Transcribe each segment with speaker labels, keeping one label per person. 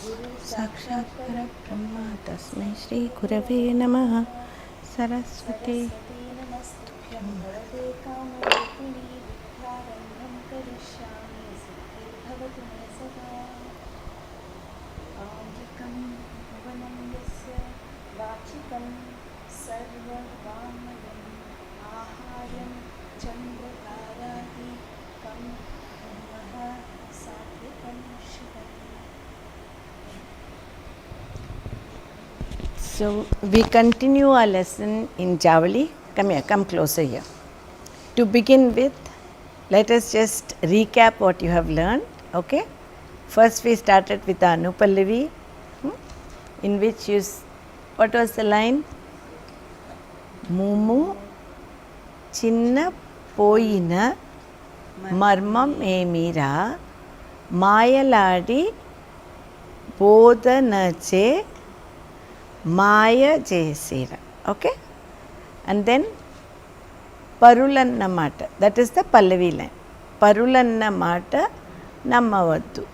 Speaker 1: साक्षात् परब्रह्म तस्मै श्री गुरवे नमः। सरस्वती
Speaker 2: नमस्तुभ्यं वरदे कामरूपिणी विद्यारम्भं करिष्यामि सिद्धिर्भवतु मे सदा। आङ्गिकं भुवनं यस्य वाचिकं सर्ववाङ्मयम् आहार्यं चन्द्रतारादिकं ब्रह्मः सात्विकं शिवम्.
Speaker 1: So we continue our lesson in Javali. Come here, come closer here. To begin with, let us just recap what you have learned. Okay. First we started with Anupallavi, in which what was the line? Mumu chinna poyina marmam emira mayaladi bodhanache Maya Jayasira. Okay? And then Parulanna Mata. That is the Pallavi line. Parulanna Mata Nammavaddu.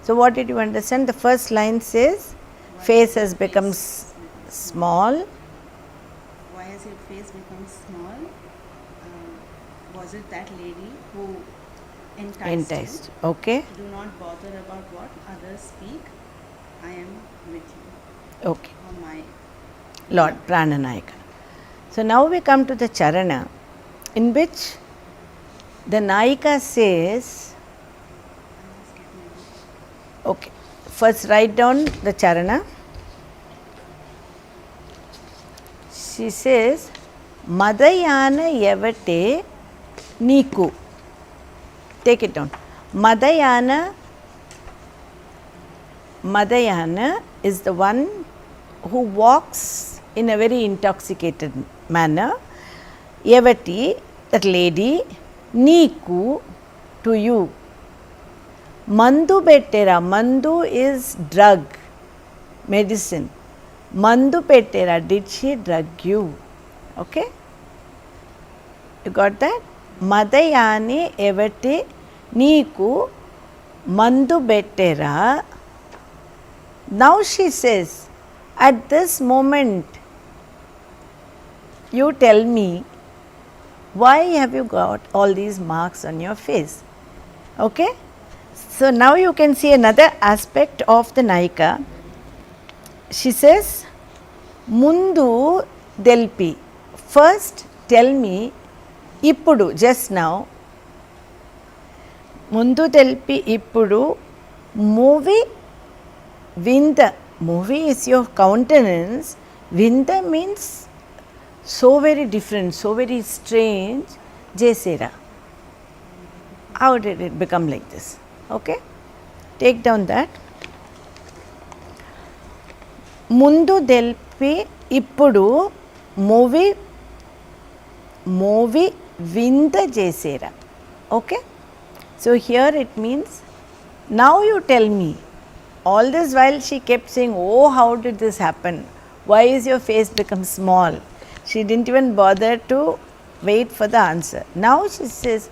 Speaker 1: So what did you understand? The first line says face has become small.
Speaker 2: Why has your face become small? Was it that lady who enticed you?
Speaker 1: Okay.
Speaker 2: Do not bother about what others speak. I am with you.
Speaker 1: Okay.
Speaker 2: Oh my
Speaker 1: Lord Prananayaka. So now we come to the Charana, in which the Nayika says, okay, first write down the Charana. She says, Madayana Yavate Niku. Take it down. Madayana is the one who walks in a very intoxicated manner. Yavati, that lady, Niku, to you. Mandu pettera. Mandu is drug, medicine. Mandu pettera. Did she drug you? Okay? You got that? Madayani evati Niku mandu pettera. Now she says, at this moment, you tell me, why have you got all these marks on your face? Okay? So now you can see another aspect of the Nayika. She says, Mundu Delpi. First tell me, Ippudu, just now. Mundu Delpi Ippudu, movie Vinda. Movie is your countenance. Vinda means so very different, so very strange. Jesera. How did it become like this? Okay? Take down that. Mundu delpi ippudu movie vinda jesera. Okay? So here it means, now you tell me. All this while she kept saying, oh, how did this happen? Why is your face become small? She didn't even bother to wait for the answer. Now she says,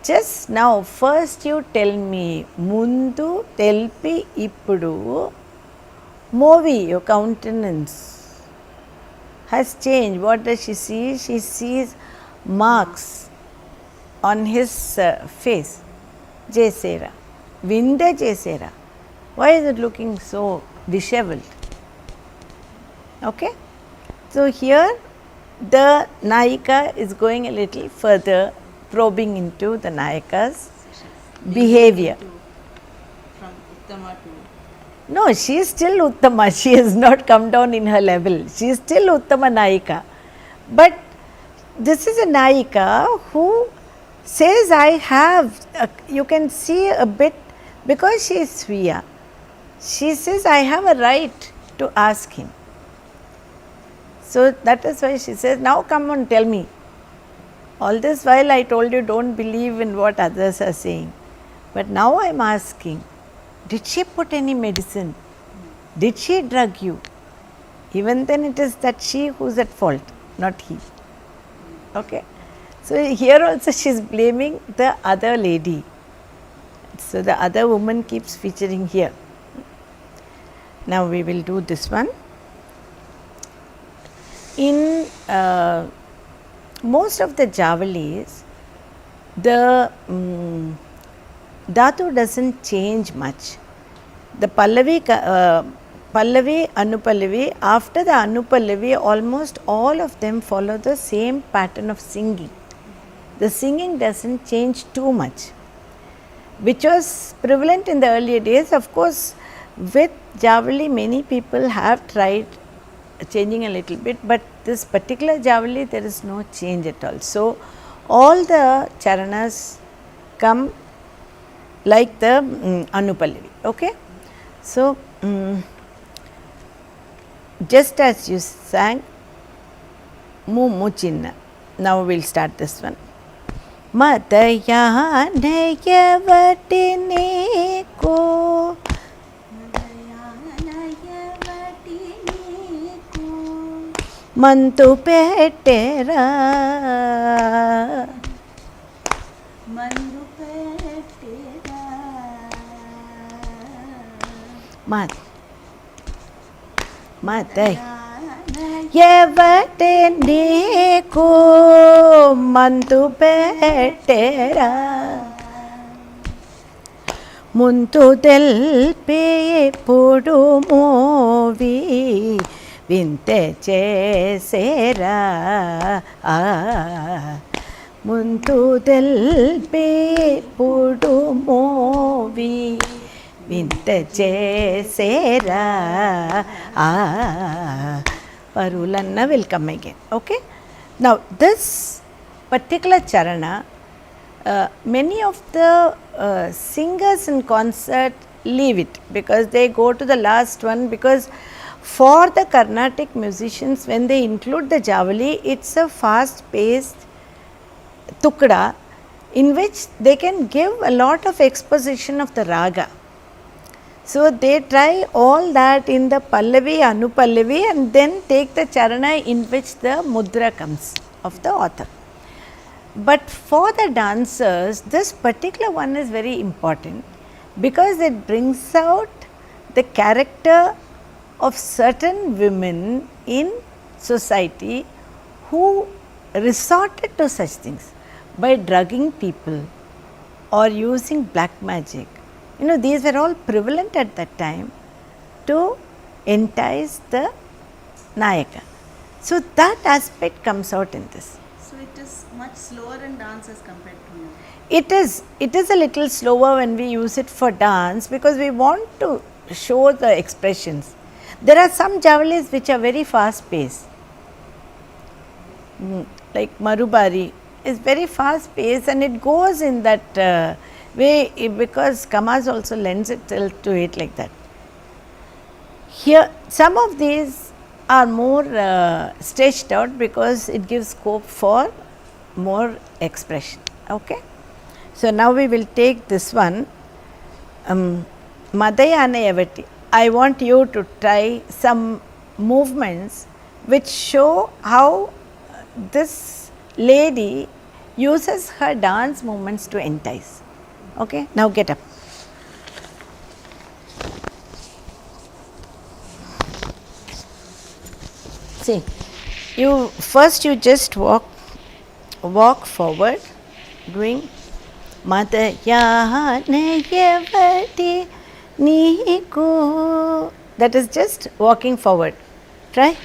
Speaker 1: just now, first you tell me, Mundu telpi ippudu, movie, your countenance has changed. What does she see? She sees marks on his face. Jesera. Vinda Jesera. Why is it looking so disheveled? Okay? So here the Nayika is going a little further, probing into the Nayika's behavior.
Speaker 2: From Uttama to...
Speaker 1: No, she is still Uttama. She has not come down in her level. She is still Uttama Nayika. But this is a Nayika who says, I have, you can see a bit, because she is Sviya. She says, I have a right to ask him. So that is why she says, now come on, tell me. All this while I told you, don't believe in what others are saying. But now I am asking, did she put any medicine? Did she drug you? Even then it is that she who is at fault, not he. Okay? So here also she is blaming the other lady. So the other woman keeps featuring here. Now we will do this one. In most of the Javalis, the dhatu doesn't change much. The Pallavi, Anupallavi, after the Anupallavi, almost all of them follow the same pattern of singing. The singing doesn't change too much, which was prevalent in the earlier days. Of course, with Javali, many people have tried changing a little bit, but this particular Javali, there is no change at all. So, all the charanas come like the Anupallavi. Okay? So, just as you sang Mu Chinna. Now we will start this one. Madayanayavatiniko Mantu Petera Maday Yevate Niku Mantu Petera Muntu del Pe Pudu Movi Vinte Chesera Muntu del Pe Pudu Movi Vinte Chesera Parulanna will come again. Okay. Now this particular charana, many of the singers in concert leave it because they go to the last one, because for the Carnatic musicians, when they include the Javali, it's a fast paced tukda in which they can give a lot of exposition of the raga. So they try all that in the Pallavi, Anupallavi, and then take the charana in which the mudra comes of the author. But for the dancers, this particular one is very important because it brings out the character of certain women in society who resorted to such things by drugging people or using black magic. You know, these were all prevalent at that time to entice the Nayaka. So that aspect comes out in this.
Speaker 2: So it is much slower in dance as compared to now.
Speaker 1: It is a little slower when we use it for dance because we want to show the expressions. There are some javalis which are very fast paced, like Marubari is very fast paced and it goes in that way because Kamas also lends itself to it like that. Here some of these are more stretched out because it gives scope for more expression. Okay. So now we will take this one, Madayanayavati. I want you to try some movements which show how this lady uses her dance movements to entice. Okay, now get up. See, you just walk forward, doing Madayanayavati Niku. That is just walking forward. Try,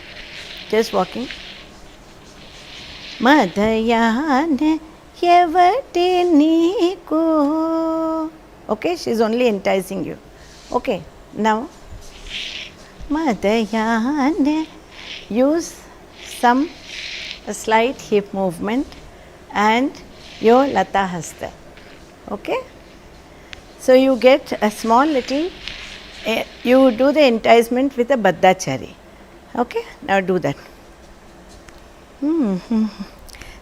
Speaker 1: just walking. Madayanayavati Niku. Okay, she is only enticing you. Okay, now Madayane. Use some slight hip movement and your Lata Hasta. Okay. So you get a small little, you do the enticement with a Baddachari. Okay. Now do that.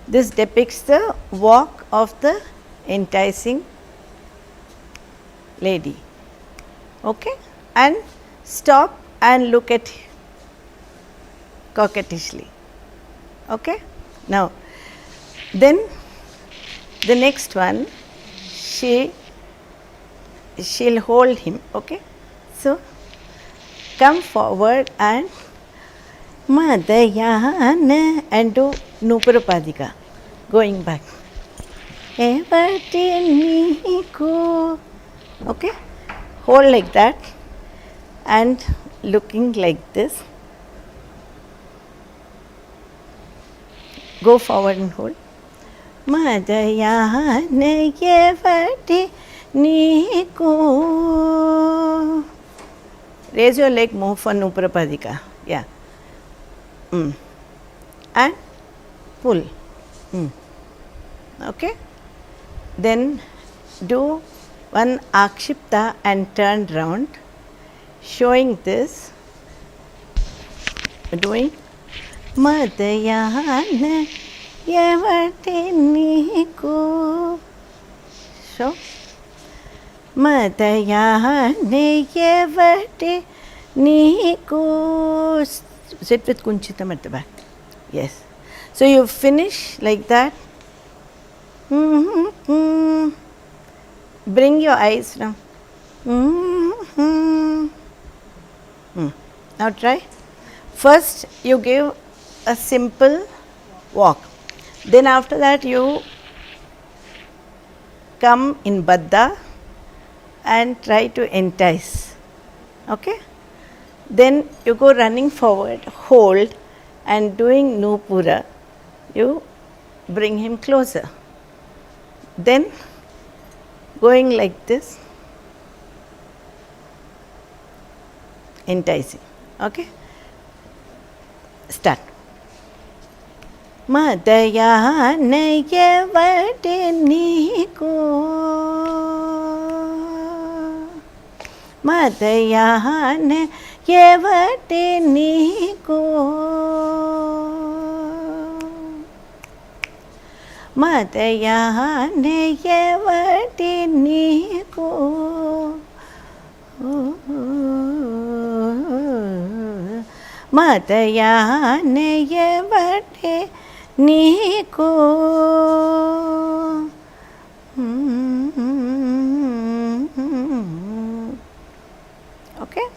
Speaker 1: This depicts the walk of the enticing lady. Okay. And stop and look at coquettishly. Okay. Now then the next one, she'll hold him. Okay. So come forward and Madayana and do Nupurapadika. Going back. Evati Niku. Okay? Hold like that and looking like this. Go forward and hold. Madayana Evati Niku. Raise your leg more for Nupurapadika. Yeah. And pull. Okay. Then do one Akshipta and turn round, showing this, doing Madayana Evati Niku. So, Madayana Evati Niku. Sit with Kunchitam at the back. Yes. So you finish like that. Bring your eyes down. Now try. First you give a simple walk. Then after that you come in Baddha and try to entice. Okay? Then you go running forward, hold, and doing Nupura, you bring him closer. Then going like this, enticing. Okay? Start. Madayana Evati Niku. Madayana Evati Niku. Madayana Evati Niku. Madayana Evati Niku. Okay?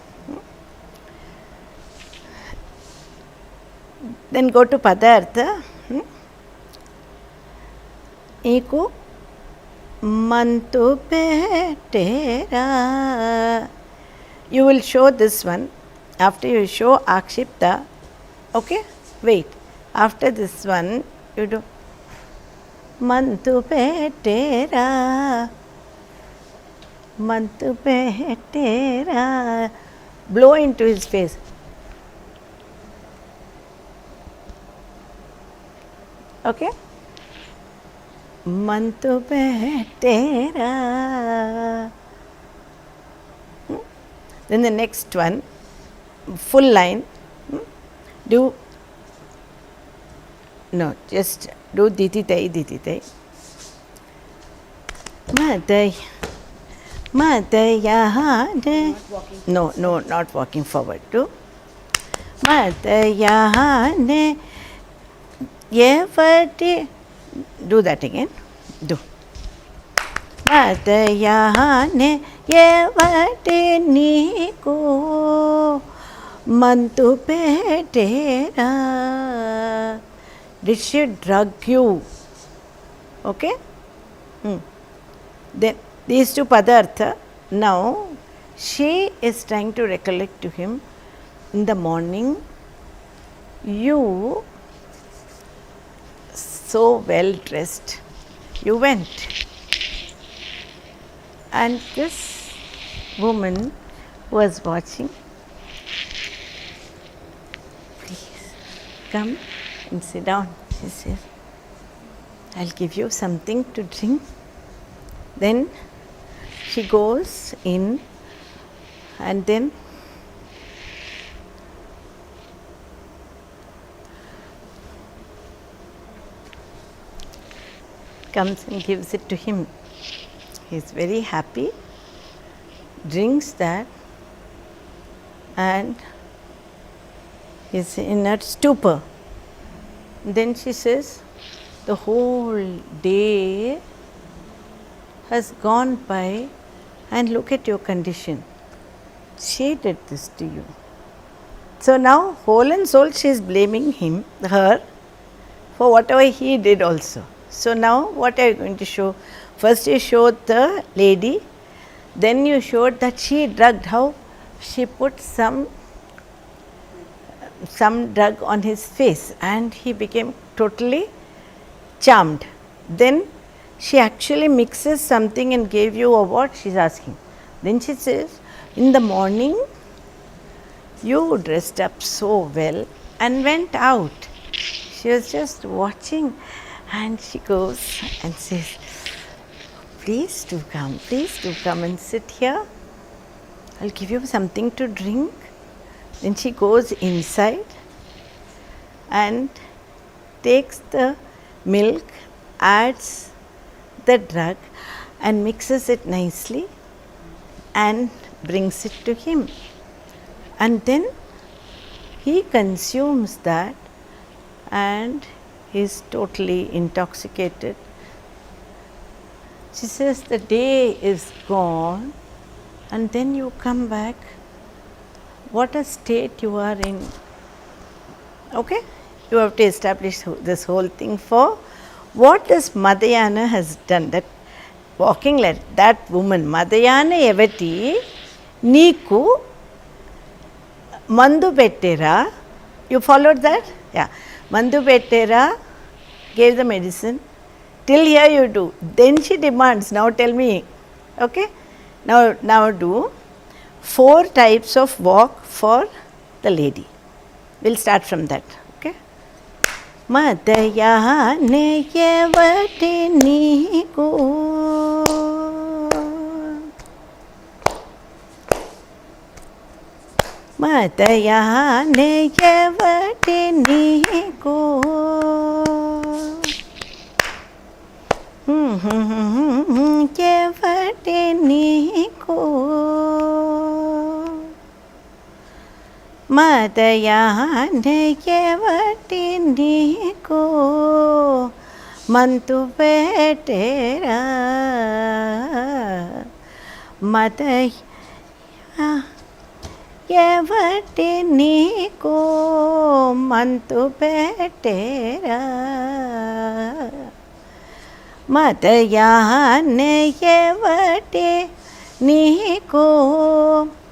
Speaker 1: Then go to Padartha. Eko Mantu Petera. You will show this one. After you show Akshipta, okay? Wait. After this one, you do Mantu Petera. Mantu Petera. Blow into his face. Okay? Mantu Petera. Then the next one, full line, do, no, just do Dititai, Dititai. Madayana. No, not walking forward. Do Madayana Evati. Do that again. Do. Madayana Evati Niku. Mantu Petera. Did she drug you? Okay? Then these two Padartha. Now she is trying to recollect to him, in the morning you so well dressed, you went, and this woman was watching. Please come and sit down, she says. I'll give you something to drink. Then she goes in and then comes and gives it to him. He is very happy, drinks that, and is in a stupor. Then she says, the whole day has gone by and look at your condition. She did this to you. So now whole and soul she is blaming her for whatever he did also. So now what are you going to show? First you showed the lady, then you showed that she drugged, how she put some drug on his face and he became totally charmed. Then she actually mixes something and gave you a what she is asking. Then she says, in the morning you dressed up so well and went out. She was just watching and she goes and says, please do come and sit here. I'll give you something to drink. Then she goes inside and takes the milk, adds the drug and mixes it nicely and brings it to him. And then he consumes that and he is totally intoxicated. She says, the day is gone and then you come back. What a state you are in. Okay? You have to establish this whole thing for what this Madhyana has done. That walking like that woman, Madhyana Evati, Niku Mandu Pettera. You followed that? Yeah. Mandu Pettera gave the medicine. Till here you do. Then she demands, now tell me. Okay? Now do 4 types of walk for the lady. We'll start from that. Okay? Madhyane evati neeku Madhyane evati neeku evati neeku Madhyane evati neeku mantu pettera Madhyane evati neeku mantu pettera Madhyane evati neeku.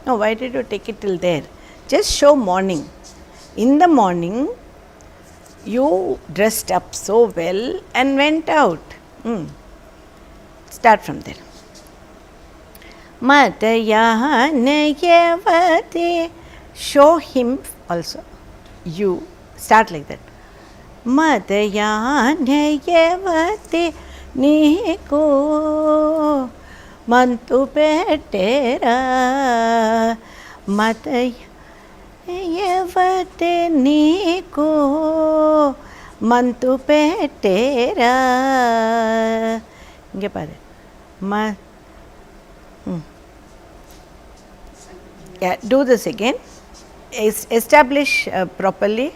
Speaker 1: Oh, why did you take it till there? Just show morning. In the morning, you dressed up so well and went out. Start from there. Madhyane evati. Show him also. You. Start like that. Madhyane evati neeku mantu pettera Madhyane evati neeku mantu pettera. Inge paru. Yeah, do this again. Establish properly.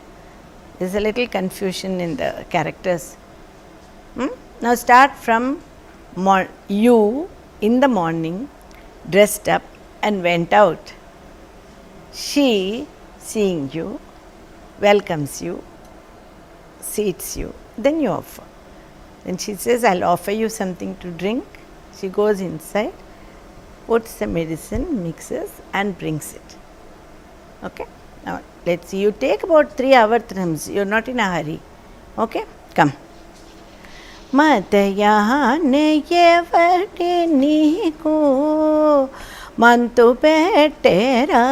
Speaker 1: There's a little confusion in the characters. Now start from you in the morning, dressed up and went out. She, seeing you, welcomes you, seats you, then you offer. Then she says, I'll offer you something to drink. She goes inside, puts the medicine, mixes and brings it. Okay? Now let's see, you take about 3 avarthanams, you are not in a hurry. Okay? Come. Madhyane evati neeku mantu pettera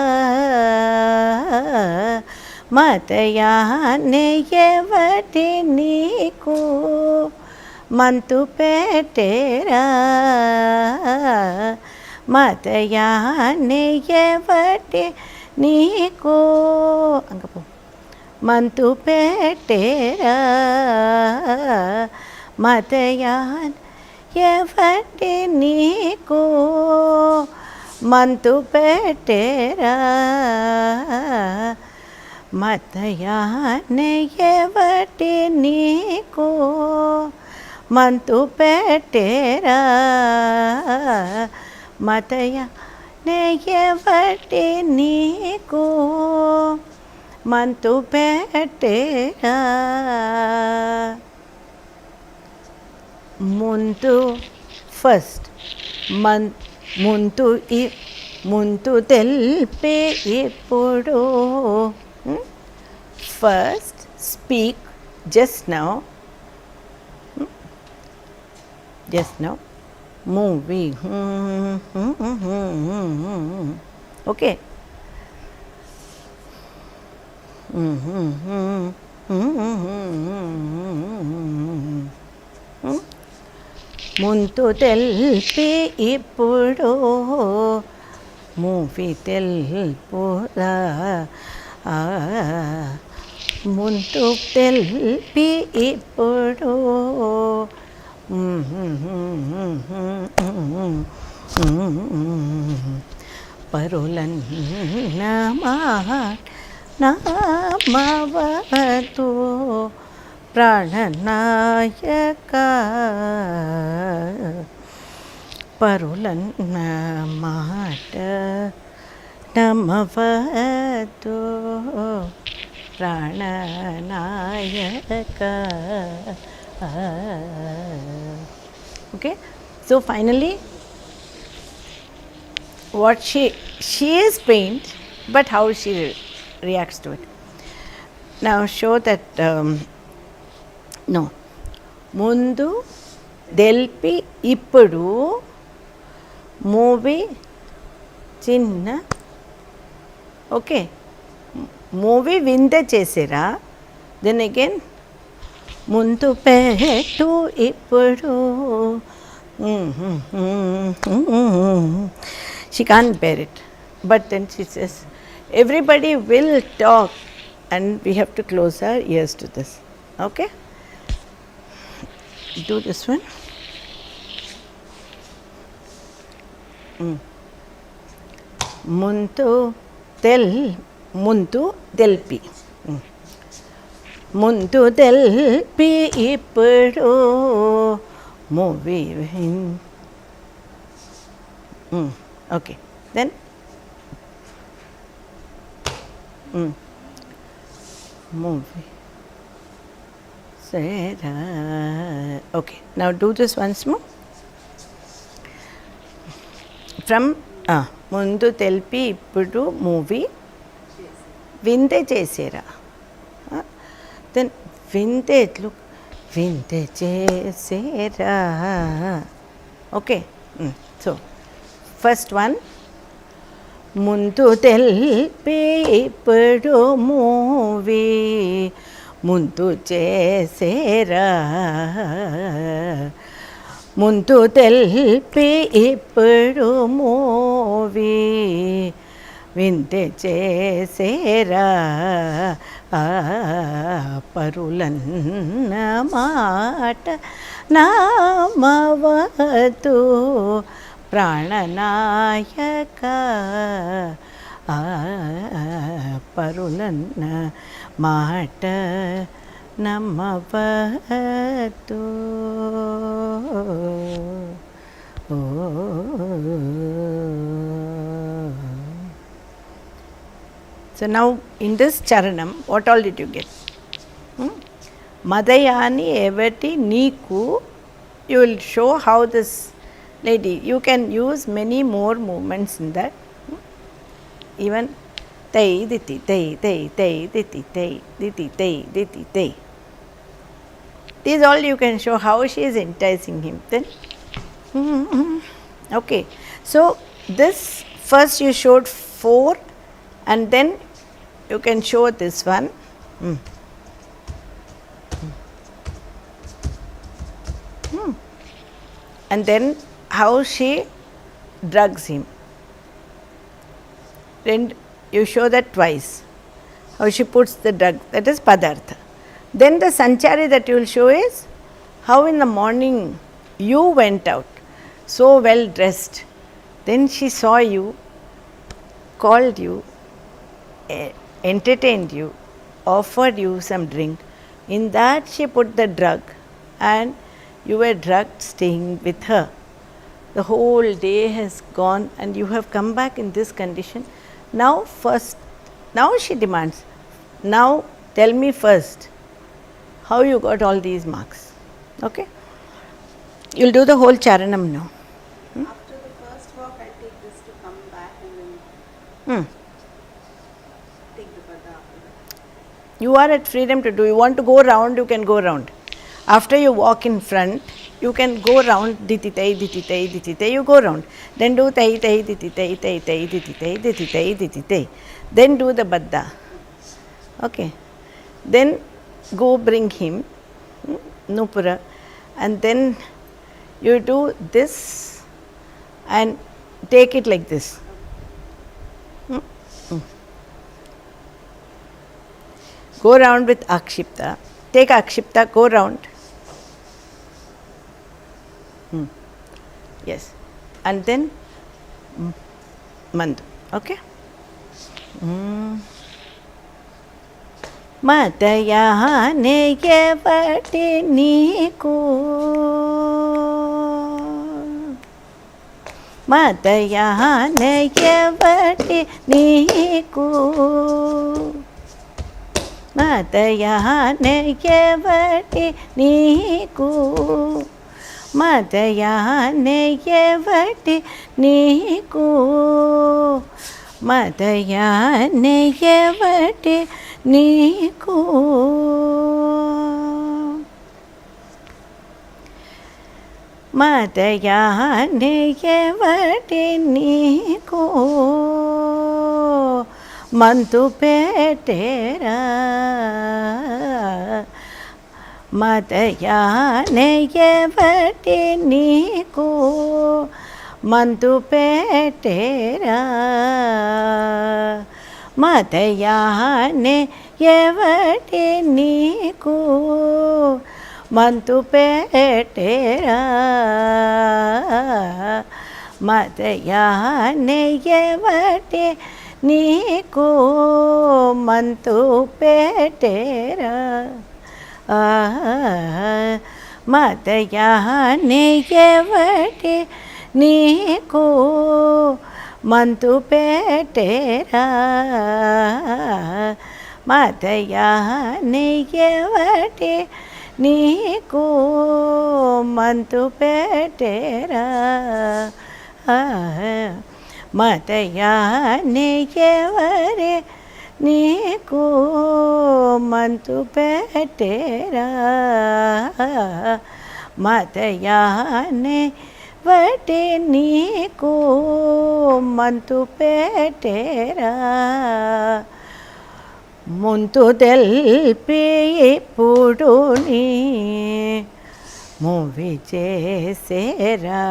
Speaker 1: Madhyane evati neeku mantu pettera Madhyane evati neeku mantu pettera Madhyane evati neeku mantu pettera Madhyane evati neeku mantu pettera Madhyane evati neeku మంతు పెట్టేరా ముందు first ముందు తెలిపి ఇప్పుడు first speak just now movie okay ముందు తెలిపి ఇప్పుడు movie తెలుపురా ముందు తెలిపి ఇప్పుడు పరులన్న నామవతు ప్రాణనాయక పరులన్న మాట నమవతు ప్రాణనాయక. Okay, so finally what she is pained, but how she reacts to it. Now show that no mundu delpi ippudu movie chinna okay movie విందే చేసిరా then again ముందు పెట్టు ఇప్పుడు she can't bear it, but then she says everybody will talk and we have to close our ears to this. Okay, do this one. ముందు తెల్పి ముందు తెల్పి ఇప్పుడు movie okay then movie సరే okay now do this once more from ముందు తెల్పి ఇప్పుడు movie విందే చేసేరా దెన్ విందే విందే చేసేరా ఓకే సో ఫస్ట్ వన్ ముందు తెల్పి ఇప్పుడు మూవీ ముందు చేసేరా ముందు తెల్పి ఇప్పుడు మూవీ వింతే చేసేరా పరులన్న మాట నామవతు ప్రాణనాయక పరులన్న మాట నమ్మవతు. So now in this charanam, what all did you get? Madayani evati Niku, you will show how this lady, you can use many more movements in that. Even Tei, Diti, Tei, Tei, Tei, Diti, Tei, Diti, Tei, Diti, Tei. These all you can show how she is enticing him. Then, okay. So this first you showed 4 and then you can show this one. And then how she drugs him. Then you show that twice. How she puts the drug, that is padartha. Then the sanchari that you will show is how in the morning you went out so well dressed. Then she saw you, called you, entertained you, offered you some drink. In that she put the drug and you were drugged staying with her. The whole day has gone and you have come back in this condition. Now she demands, Now tell me first how you got all these marks. Okay, you'll do the whole charanam now.
Speaker 2: After the first walk, I take this to come back and then
Speaker 1: Hmm.
Speaker 2: take the Pada after that.
Speaker 1: You are at freedom to do. You want to go round, you can go round. After you walk in front, you can go round, dititai, dititai, dititai, you go round. Then do tai, tai, dititai, tai, tai, dititai, dititai, dititai. Then do the Baddha. Okay. Then go bring him, Nupura, and then you do this and take it like this. Go round with Akshipta. Take Akshipta, go round. Yes. And then Mandu. Okay? Matayane yevati neeku Matayane yevati neeku Matayane yevati neeku Matayane yevati neeku Matayane yevati neeku Matayane yevati neeku Mantu petera Matayane yevati neeku Mantu petera Matayane yevati neeku Mantu petera Matayane yevati neeku Mantu petera Matayane yevati neeku Mantu petera Matayane yevati neeku Mantu petera Matayane yevati neeku Mantu petera Matayane vati neeku Mantu petera Muntu delpi ippudu nee Movi chesera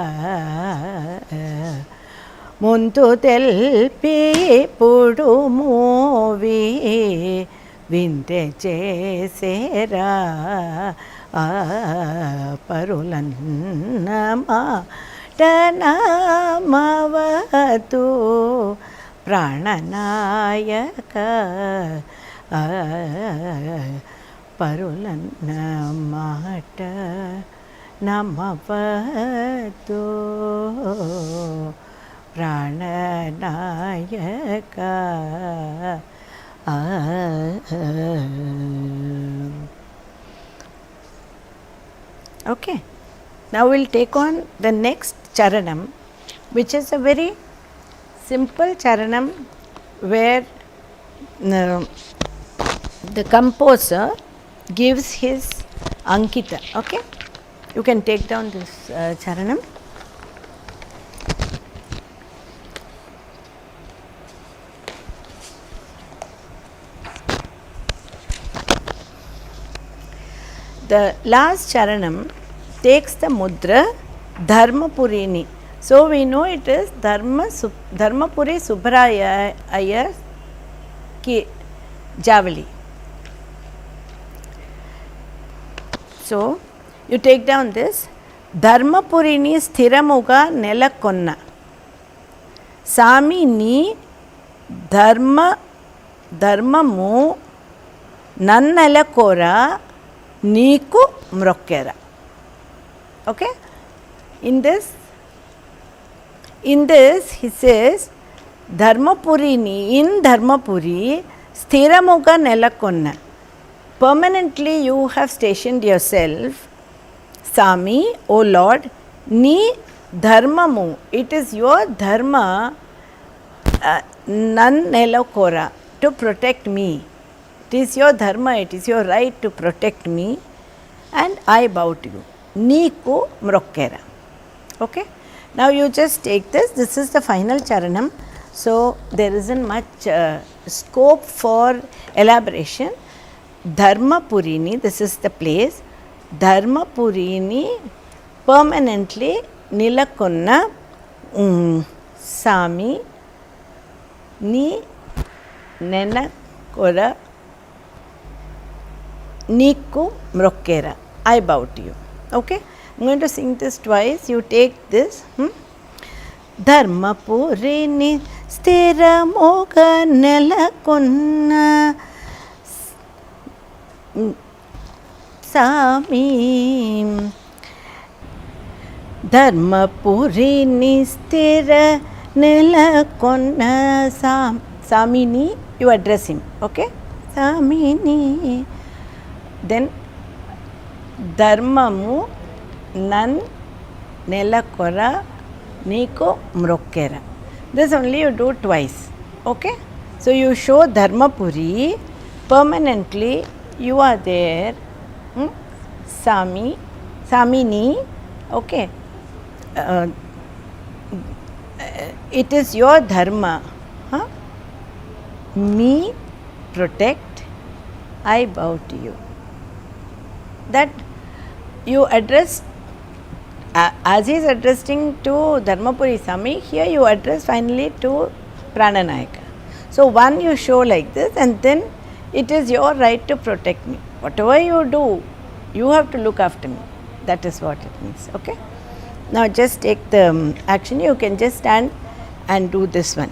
Speaker 1: Muntu delpi ippudu movi Vinte chesera Parulannama Tanamavatu Prananayaka Parulannamata Namavatu Prananayaka Okay. Now we'll take on the next charanam, which is a very simple charanam where the composer gives his Ankita. Okay. You can take down this charanam. The last charanam takes the mudra Dharmapurini. So we know it is Dharmapuri Subbaraya Iyer ki Javali. So you take down this Dharmapurini Sthiramuga Nelakonna Sami ni Dharmamu Nannelakora Niku Mrokkera. Okay? In this he says Dharmapurini, in Dharmapuri Sthiramuga nelakonna. Permanently you have stationed yourself. Sami, O Lord, ni dharmamu. It is your dharma, nan nelakora, to protect me. It is your dharma, it is your right to protect me, and I bow to you. Neeku mrokkera. Okay. Now you just take this. This is the final charanam. So there isn't much scope for elaboration. Dharmapurini, this is the place. Dharmapurini permanently nilakonna Sami ni nenakora Niku mrokkera. I bow to you. Okay. I'm going to sing this twice. You take this. Dharmapurini sthiramuga nelakonna Sami. Dharmapurini sthira nelakonna Samini, you address him. Okay. Samini. Then dharmamu nan nelakora niko mrokkera. This only you do twice. Okay. So you show Dharmapuri permanently. You are there. Samini. Okay. It is your dharma. Me protect. I bow to you. That you address, as he is addressing to Dharmapuri Sami, here you address finally to Prananayaka. So one you show like this, and then it is your right to protect me. Whatever you do, you have to look after me. That is what it means. Okay. Now just take the action. You can just stand and do this one.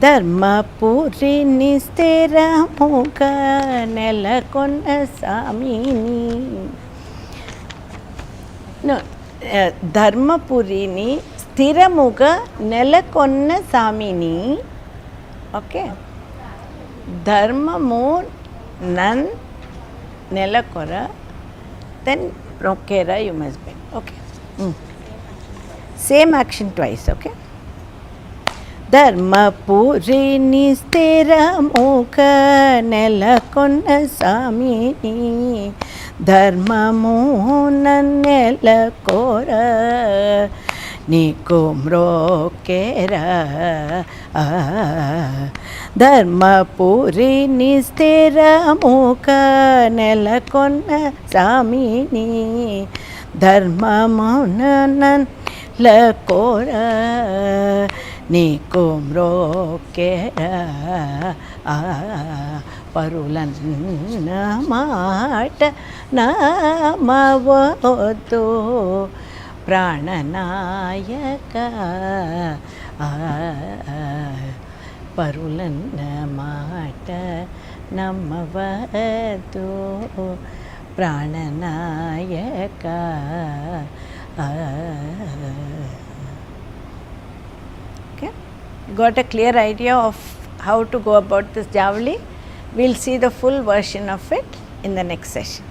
Speaker 1: Dharmapurini sthiramuga nelakonna Samini. No, Dharmapurini sthiramuga nelakonna Samini. Okay. Dharmamu nan nelakora, then mrokkera you must be. Okay. Same action twice. Okay. Dharmapurini sthiramuga nelakonna Samini. Dharmamu nan nelakora niku mrokkera. Dharmapurini sthiramuga nelakonna Samini. Dharmamu nan nelakora niku mrokkera. Parulanna mata namavadu Prananayaka. Parulanna mata namavadu Prananayaka. Okay. Got a clear idea of how to go about this Javali? We'll see the full version of it in the next session.